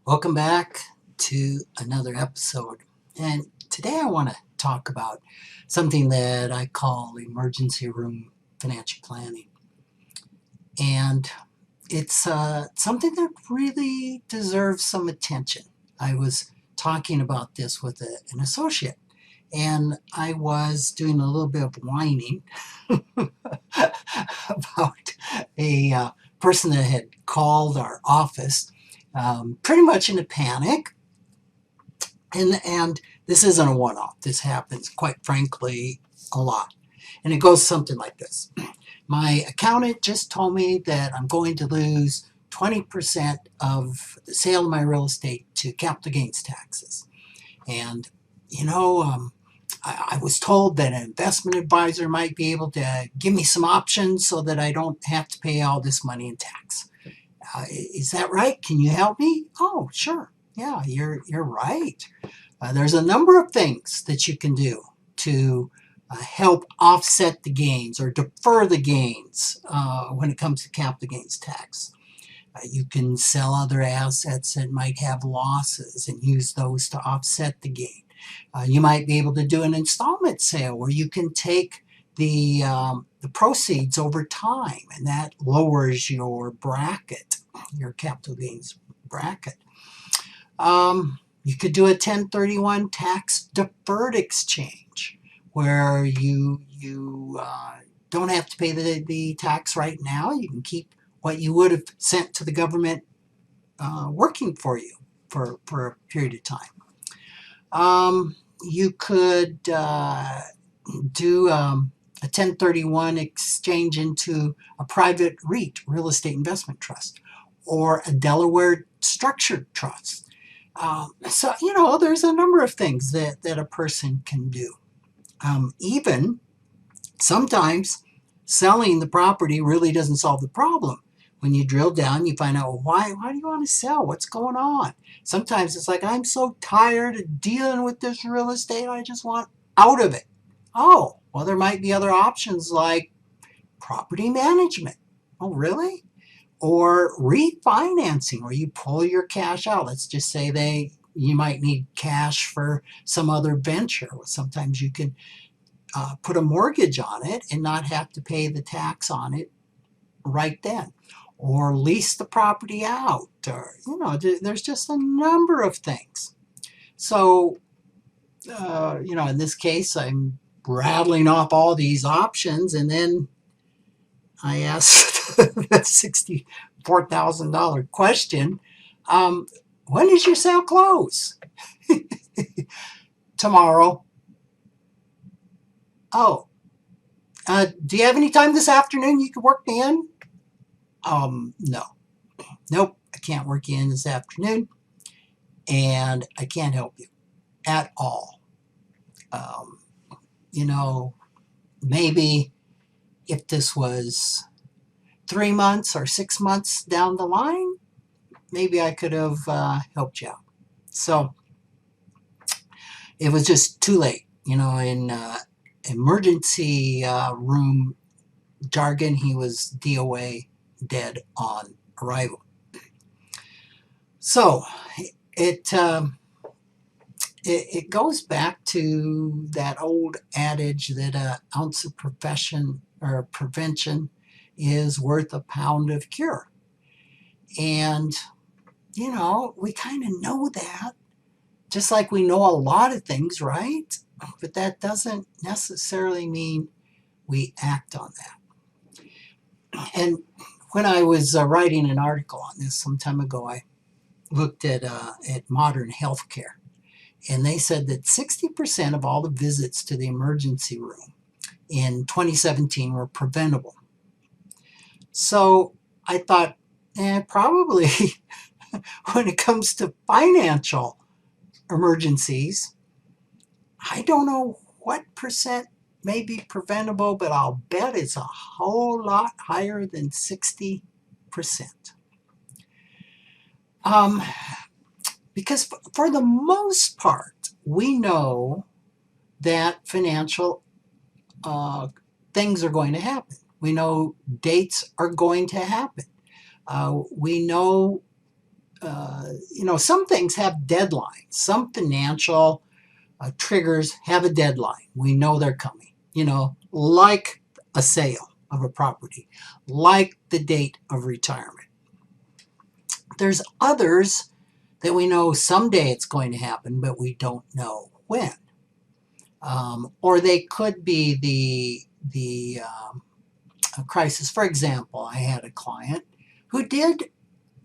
Welcome back to another episode. And today I want to talk about something that I call emergency room financial planning. And it's something that really deserves some attention. I was talking about this with an associate, and I was doing a little bit of whining about a person that had called our office pretty much in a panic. And this isn't a one-off. This happens, quite frankly, a lot. And it goes something like this. My accountant just told me that I'm going to lose 20% of the sale of my real estate to capital gains taxes. And, you know, I was told that an investment advisor might be able to give me some options so that I don't have to pay all this money in tax. Is that right? Can you help me? Oh, sure. Yeah, you're right. There's a number of things that you can do to help offset the gains or defer the gains when it comes to capital gains tax. You can sell other assets that might have losses and use those to offset the gain. You might be able to do an installment sale where you can take the proceeds over time, and that lowers your bracket, your capital gains bracket. You could do a 1031 tax deferred exchange where you don't have to pay the tax right now. You can keep what you would have sent to the government working for you for a period of time. You could do a 1031 exchange into a private REIT, real estate investment trust, or a Delaware structured trust. So, there's a number of things that a person can do. Even sometimes selling the property really doesn't solve the problem. When you drill down, you find out, well, why do you want to sell? What's going on? Sometimes it's like, I'm so tired of dealing with this real estate, I just want out of it. Oh, well, there might be other options like property management. Oh, really? Or refinancing, where you pull your cash out. Let's just say you might need cash for some other venture. Sometimes you can put a mortgage on it and not have to pay the tax on it right then, or lease the property out, or there's just a number of things. So in this case, I'm rattling off all these options, and then I asked that $64,000 question. When does your sale close? Tomorrow. Oh, do you have any time this afternoon you could work me in? No. Nope, I can't work you in this afternoon, and I can't help you at all. Um, you know, maybe if this was 3 months or 6 months down the line, maybe I could have helped you out. So it was just too late. In emergency room jargon, he was DOA, dead on arrival. So it goes back to that old adage that an ounce of prevention is worth a pound of cure. And, we kind of know that, just like we know a lot of things, right? But that doesn't necessarily mean we act on that. And when I was writing an article on this some time ago, I looked at modern healthcare. And they said that 60% of all the visits to the emergency room in 2017 were preventable. So I thought, probably when it comes to financial emergencies, I don't know what percent may be preventable, but I'll bet it's a whole lot higher than 60%. Because for the most part, we know that financial things are going to happen. We know dates are going to happen. We know some things have deadlines. Some financial triggers have a deadline. We know they're coming, like a sale of a property, like the date of retirement. There's others that we know someday it's going to happen, but we don't know when. Or they could be the crisis. For example, I had a client who did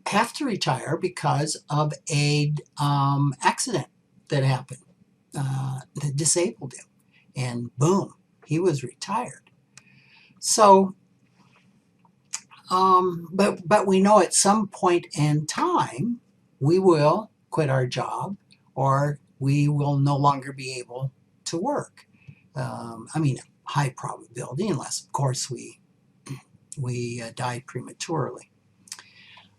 have to retire because of a accident that happened that disabled him, and boom, he was retired. So, but we know at some point in time we will quit our job, or we will no longer be able to work. High probability, unless of course we die prematurely.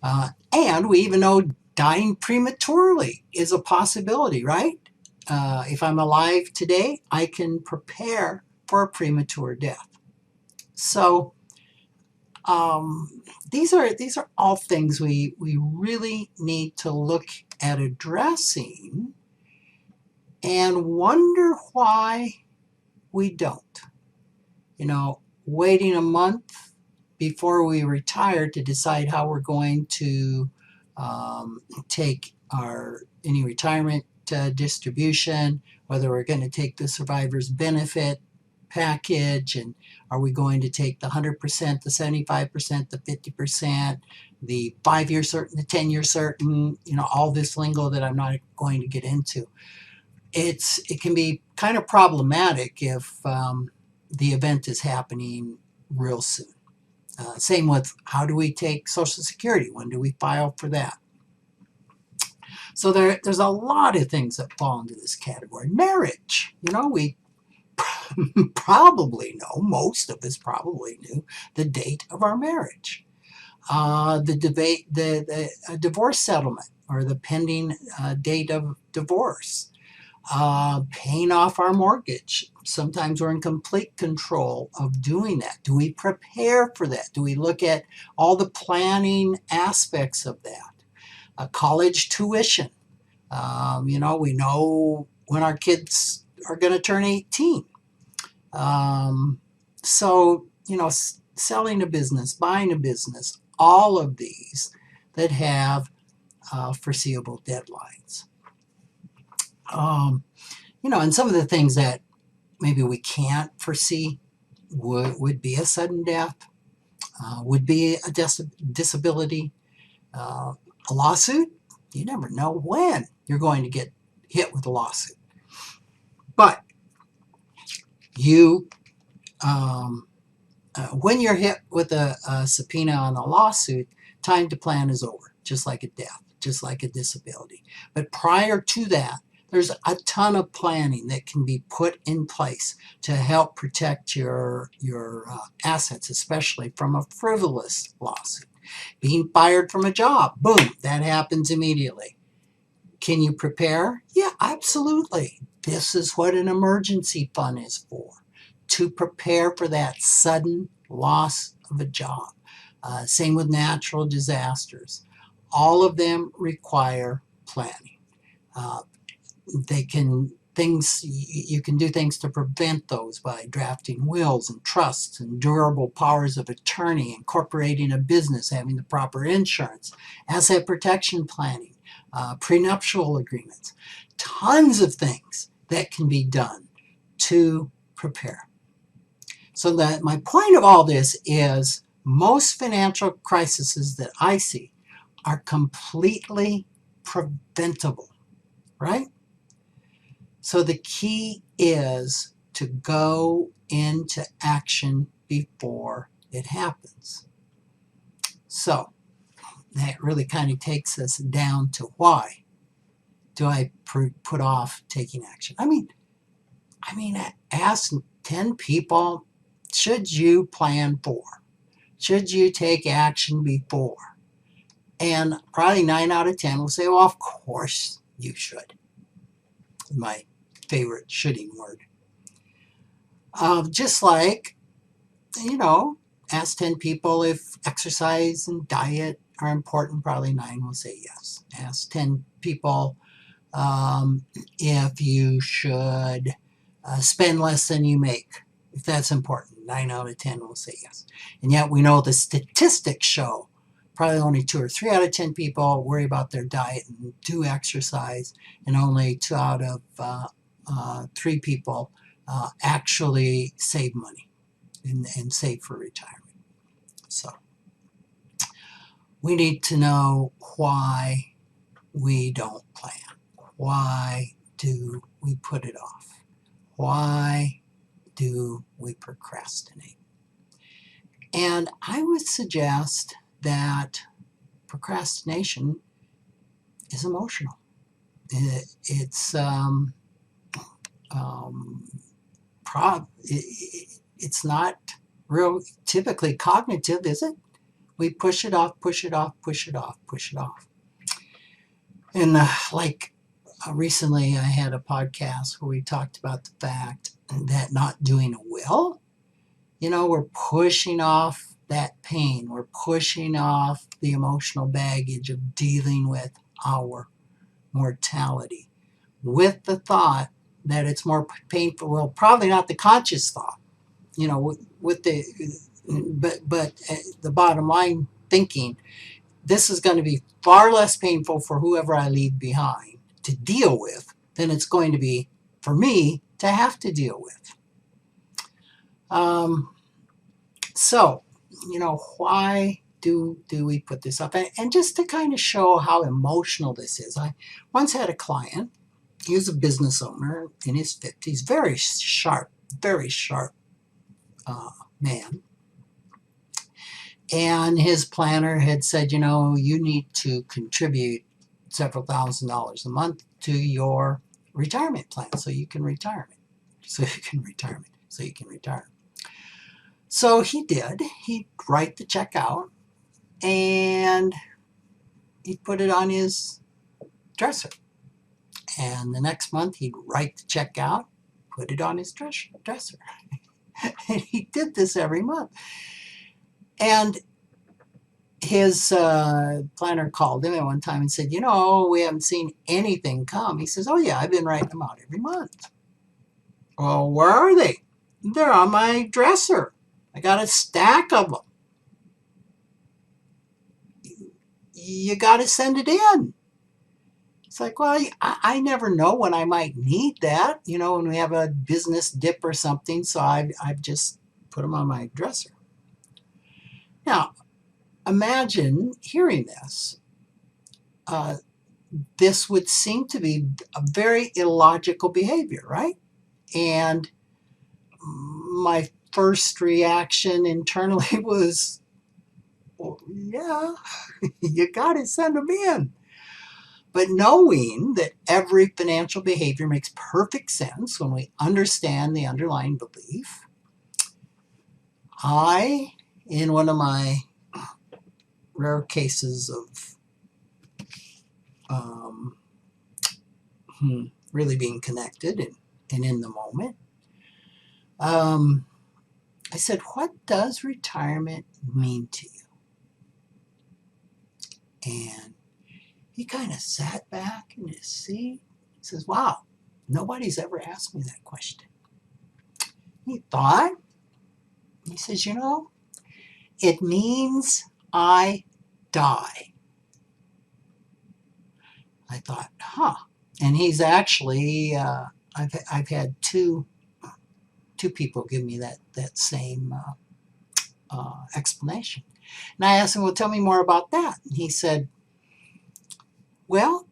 And we even know dying prematurely is a possibility, right? If I'm alive today, I can prepare for a premature death. So these are all things we really need to look at addressing, and wonder why we don't. Waiting a month before we retire to decide how we're going to take any retirement distribution, whether we're going to take the survivor's benefit package, and are we going to take the 100%, the 75%, the 50%, the 5-year certain, the 10-year certain, all this lingo that I'm not going to get into. It can be kind of problematic if the event is happening real soon. Same with, how do we take Social Security? When do we file for that? So there's a lot of things that fall into this category. Marriage, we probably know, most of us probably knew the date of our marriage. The divorce settlement, or the pending date of divorce. Paying off our mortgage. Sometimes we're in complete control of doing that. Do we prepare for that? Do we look at all the planning aspects of that? College tuition. We know when our kids are going to turn 18. So, selling a business, buying a business, all of these that have foreseeable deadlines. And some of the things that maybe we can't foresee would be a sudden death, would be a disability, a lawsuit. You never know when you're going to get hit with a lawsuit. But when you're hit with a subpoena on a lawsuit, time to plan is over, just like a death, just like a disability. But prior to that, there's a ton of planning that can be put in place to help protect your assets, especially from a frivolous lawsuit. Being fired from a job, boom, that happens immediately. Can you prepare? Yeah, absolutely. This is what an emergency fund is for, to prepare for that sudden loss of a job. Same with natural disasters. All of them require planning. You can do things to prevent those by drafting wills and trusts and durable powers of attorney, incorporating a business, having the proper insurance, asset protection planning, prenuptial agreements, tons of things that can be done to prepare. So that my point of all this is, most financial crises that I see are completely preventable, right? So the key is to go into action before it happens. So that really kind of takes us down to, why do I put off taking action? I mean, ask 10 people, should you plan for? Should you take action before? And probably 9 out of 10 will say, well, of course you should. My favorite shoulding word. Just like, ask 10 people if exercise and diet are important, probably 9 will say yes. Ask 10 people if you should spend less than you make. If that's important, 9 out of 10 will say yes. And yet we know the statistics show probably only 2 or 3 out of 10 people worry about their diet and do exercise, and only 2 out of 3 people actually save money and save for retirement. So we need to know why we don't plan. Why do we put it off? Why do we procrastinate? And I would suggest that procrastination is emotional. It's not real typically cognitive, is it? We push it off, push it off, push it off, push it off. And recently I had a podcast where we talked about the fact that not doing a will, we're pushing off that pain. We're pushing off the emotional baggage of dealing with our mortality with the thought that it's more painful. Well, probably not the conscious thought, but the bottom line thinking, this is going to be far less painful for whoever I leave behind to deal with than it's going to be for me to have to deal with. So, why do we put this up? And just to kind of show how emotional this is, I once had a client. He was a business owner in his 50s, very sharp man. And his planner had said, you need to contribute several $1,000s a month to your retirement plan so you can retire. So he did. He'd write the check out and he'd put it on his dresser. And the next month he'd write the check out, put it on his dresser. And he did this every month. And his planner called him at one time and said, we haven't seen anything come. He says, oh yeah, I've been writing them out every month. Well, where are they? They're on my dresser. I got a stack of them. You got to send it in. It's like, well, I never know when I might need that, when we have a business dip or something, so I've just put them on my dresser. Now, imagine hearing this. This would seem to be a very illogical behavior, right? And my first reaction internally was, well, yeah, you got to send them in. But knowing that every financial behavior makes perfect sense when we understand the underlying belief, in one of my rare cases of really being connected and in the moment, I said, what does retirement mean to you? And he kind of sat back in his seat. He says, wow, nobody's ever asked me that question. He thought. He says, it means I die. I thought, And he's actually, I've had two people give me that same explanation. And I asked him, well, tell me more about that. And he said, well,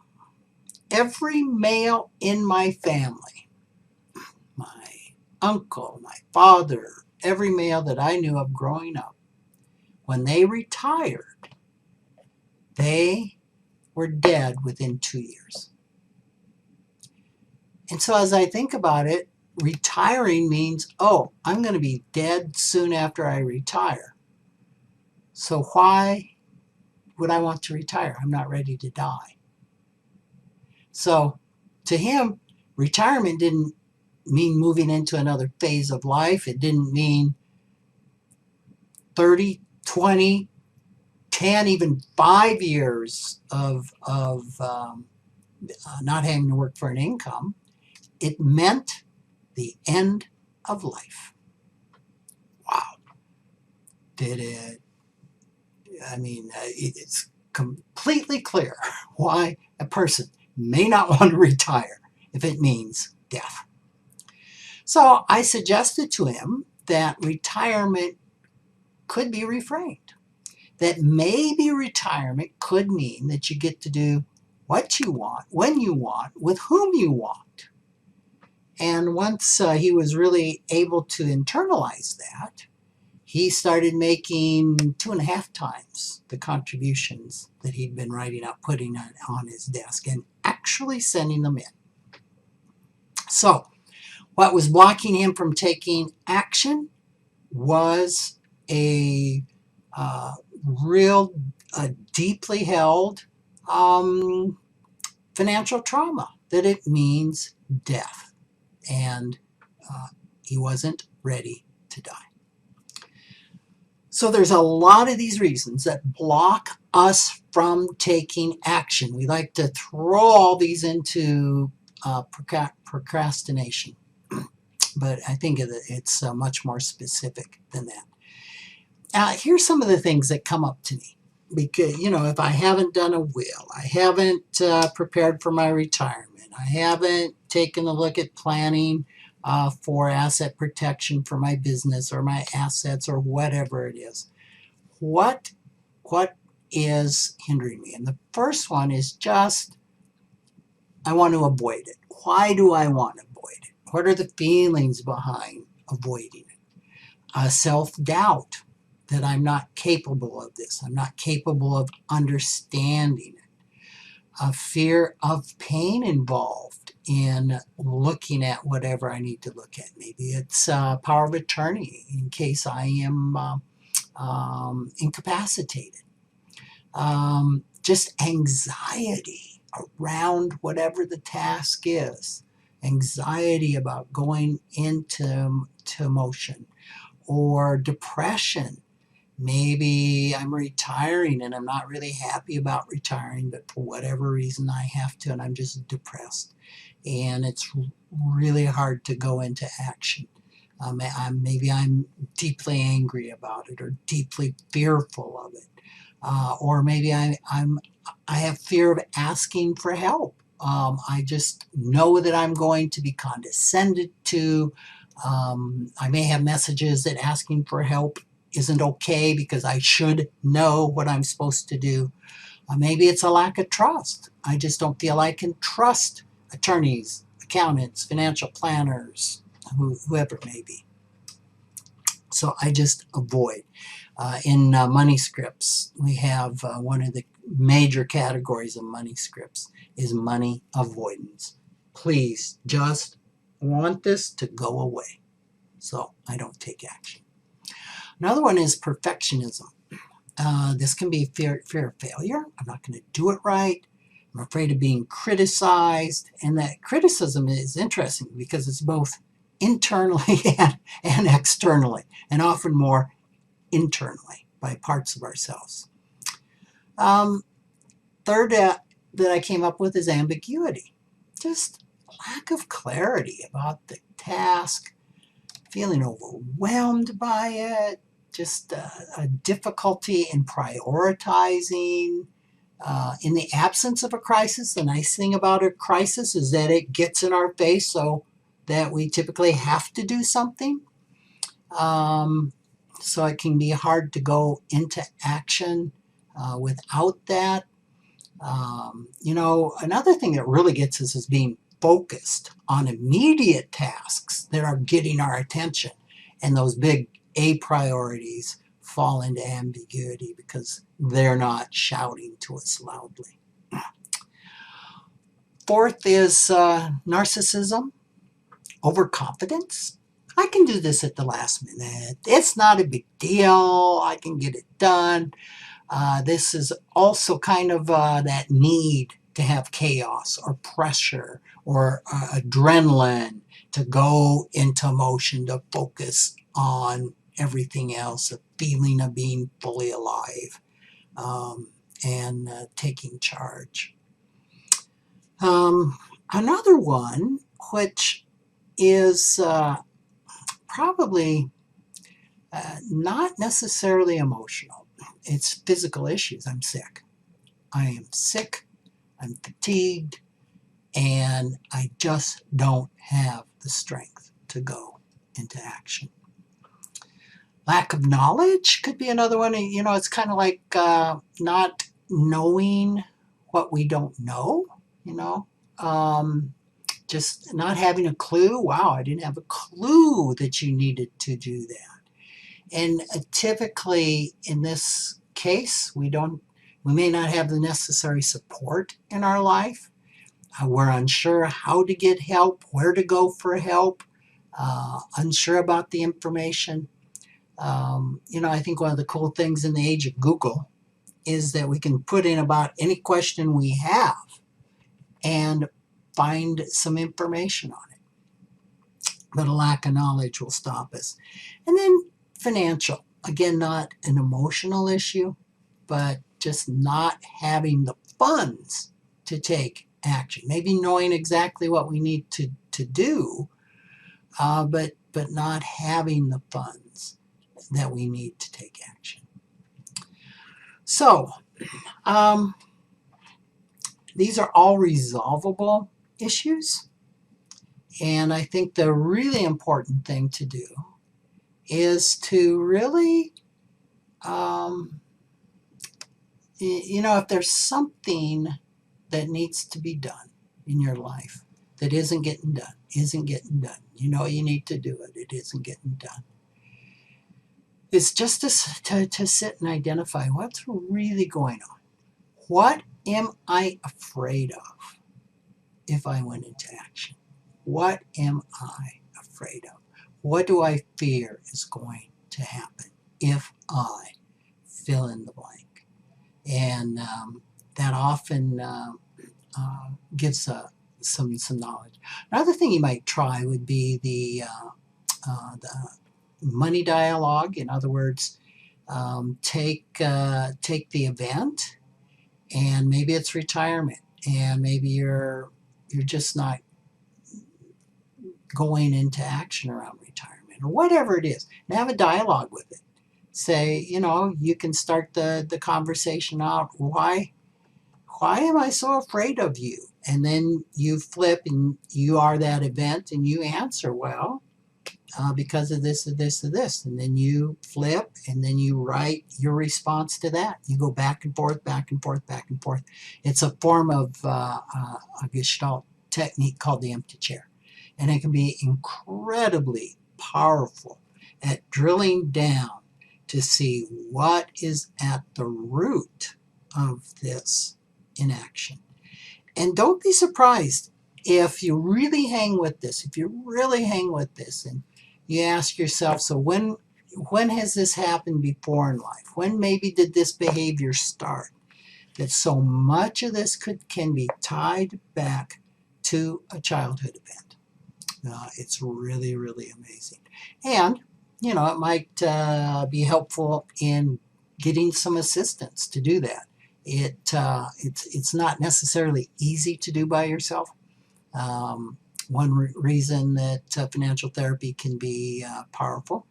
every male in my family, my uncle, my father, every male that I knew of growing up, when they retired, they were dead within 2 years. And so as I think about it, retiring means, I'm going to be dead soon after I retire. So why would I want to retire? I'm not ready to die. So to him, retirement didn't mean moving into another phase of life. It didn't mean 30, 20, 10, even 5 years of not having to work for an income, it meant the end of life. Wow. Did it? I mean, it's completely clear why a person may not want to retire if it means death. So I suggested to him that retirement could be reframed. That maybe retirement could mean that you get to do what you want, when you want, with whom you want. And once he was really able to internalize that, he started making 2.5 times the contributions that he'd been writing up, putting on his desk, and actually sending them in. So what was blocking him from taking action was a real deeply held financial trauma, that it means death, and he wasn't ready to die. So there's a lot of these reasons that block us from taking action. We like to throw all these into procrastination, but I think it's much more specific than that. Here's some of the things that come up to me. Because, you know, if I haven't done a will, I haven't prepared for my retirement, I haven't taken a look at planning for asset protection for my business or my assets or whatever it is. What is hindering me? And the first one is just, I want to avoid it. Why do I want to avoid it? What are the feelings behind avoiding it? Self-doubt. That I'm not capable of this. I'm not capable of understanding it. A fear of pain involved in looking at whatever I need to look at. Maybe it's power of attorney in case I am incapacitated. Just anxiety around whatever the task is. Anxiety about going into motion. Or depression. Maybe I'm retiring and I'm not really happy about retiring, but for whatever reason I have to, and I'm just depressed. And it's really hard to go into action. Maybe I'm deeply angry about it or deeply fearful of it. Or maybe I have fear of asking for help. I just know that I'm going to be condescended to. I may have messages that asking for help isn't okay because I should know what I'm supposed to do. Maybe it's a lack of trust. I just don't feel I can trust attorneys, accountants, financial planners, whoever it may be. So I just avoid. In money scripts, we have one of the major categories of money scripts is money avoidance. Please just want this to go away so I don't take action. Another one is perfectionism. This can be fear of failure. I'm not going to do it right. I'm afraid of being criticized. And that criticism is interesting because it's both internally and externally, and often more internally by parts of ourselves. Third that I came up with is ambiguity. Just lack of clarity about the task, feeling overwhelmed by it, just a difficulty in prioritizing. In the absence of a crisis, the nice thing about a crisis is that it gets in our face so that we typically have to do something. So it can be hard to go into action without that. You know, another thing that really gets us is being focused on immediate tasks that are getting our attention, and those big A priorities fall into ambiguity because they're not shouting to us loudly. Fourth is narcissism, overconfidence. I can do this at the last minute. It's not a big deal. I can get it done. This is also kind of that need to have chaos or pressure or adrenaline to go into motion, to focus on everything else, a feeling of being fully alive. and taking charge. Another one, which is probably not necessarily emotional. It's physical issues. I'm sick. I am sick. I'm fatigued. And I just don't have the strength to go into action. Lack of knowledge could be another one. You know, it's kind of like not knowing what we don't know, you know. Just not having a clue. Wow, I didn't have a clue that you needed to do that. And typically in this case, we may not have the necessary support in our life. We're unsure how to get help, where to go for help, unsure about the information. You know, I think one of the cool things in the age of Google is that we can put in about any question we have and find some information on it. But a lack of knowledge will stop us. And then financial. Again, not an emotional issue, but just not having the funds to take action. Maybe knowing exactly what we need to do, but not having the funds that we need to take action. So, these are all resolvable issues. And I think the really important thing to do is to really, you know, if there's something that needs to be done in your life that isn't getting done, you know you need to do it, it isn't getting done. It's just to sit and identify what's really going on. What am I afraid of if I went into action? What am I afraid of? What do I fear is going to happen if I fill in the blank? And that often gives some knowledge. Another thing you might try would be the money dialogue. In other words, take the event, and maybe it's retirement, and maybe you're just not going into action around retirement, or whatever it is, and have a dialogue with it. Say, you know, you can start the conversation out, why am I so afraid of you? And then you flip and you are that event and you answer, well, because of this, and this, and this. And then you flip and then you write your response to that. You go back and forth, back and forth, back and forth. It's a form of a Gestalt technique called the empty chair. And it can be incredibly powerful at drilling down to see what is at the root of this inaction. And don't be surprised if you really hang with this, and you ask yourself, so when has this happened before in life? When maybe did this behavior start? That so much of this can be tied back to a childhood event. It's really, really amazing. And, you know, it might be helpful in getting some assistance to do that. It's not necessarily easy to do by yourself. One reason that financial therapy can be powerful,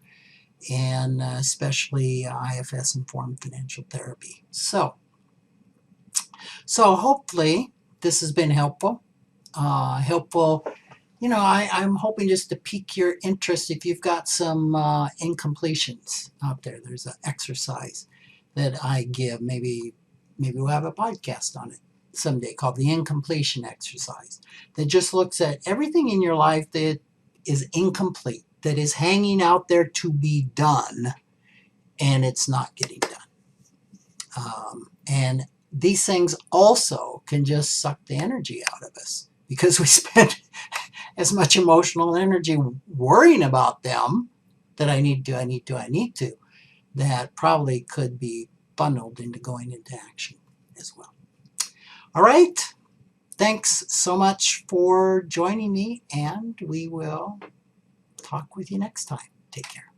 and especially IFS-informed financial therapy. So hopefully this has been helpful. You know, I'm hoping just to pique your interest if you've got some incompletions out there. There's an exercise that I give. Maybe we'll have a podcast on it someday called the incompletion exercise, that just looks at everything in your life that is incomplete, that is hanging out there to be done, and it's not getting done. And these things also can just suck the energy out of us, because we spend as much emotional energy worrying about them, that I need to, that probably could be funneled into going into action as well. All right. Thanks so much for joining me, and we will talk with you next time. Take care.